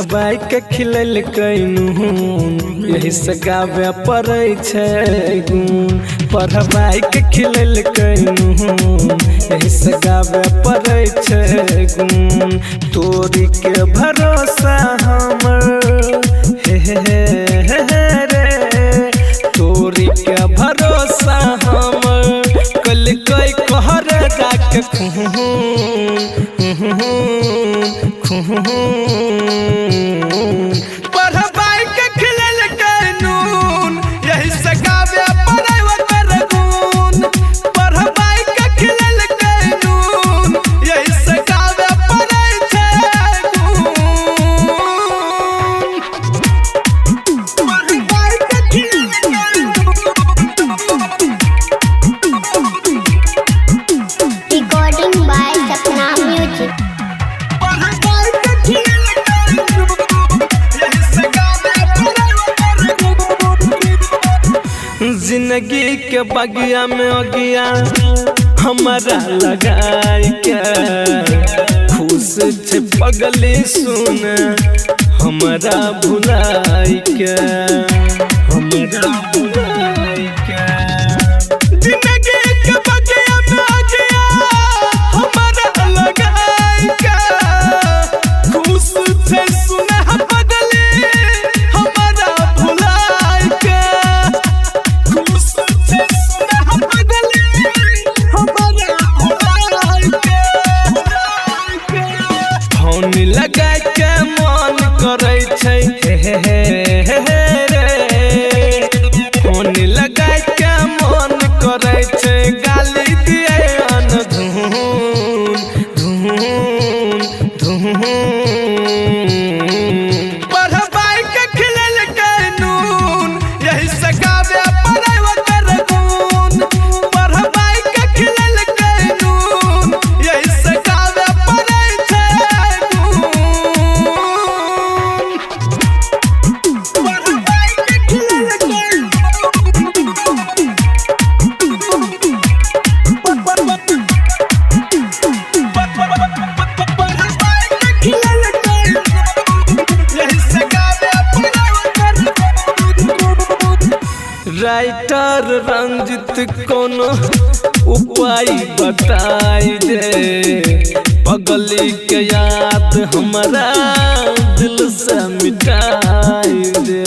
पढ़बाई के खिलल कैनून यही से गावे पड़ै छै गुण। पढ़बाई के खिलल कैनून यही से गावे पड़ै छै गुण। तोरी के भरोसा हमर हे रे तोरी के भरोसा हमर कल कोई कहर जाके पढ़बाई के खिलल कैनून यही से गावे पड़ै ओकर गुण। पढ़बाई के खिलल कैनून यही से गावे पड़ै छै गुण। पढ़बाई के खिलल Recording by Sapna Music. जिंदगी के बगिया में अगिया हमारा लगाई के खुश छे पगली सुन हमारा भुलाई के हमारा भुलाई के। जिंदगी के बगिया में अगिया हमारा लगाई के खुश छे सुन पगली हमारा भुलाई के। फोन लगा के मन करे छै फोन लगा के मन करे छै गाली दिए अनधुन धुन धुन। पढ़बाई के खिलल कैनून यही से गावे पड़ै ओकर गुण। पढ़बाई के खिलल कैनून यही से गावे पड़ै छै गुण। पढ़बाई के खिलल राइटर रंजित कोनो उपाय बताई दे पगली के याद हमारा दिल से मिटाई दे।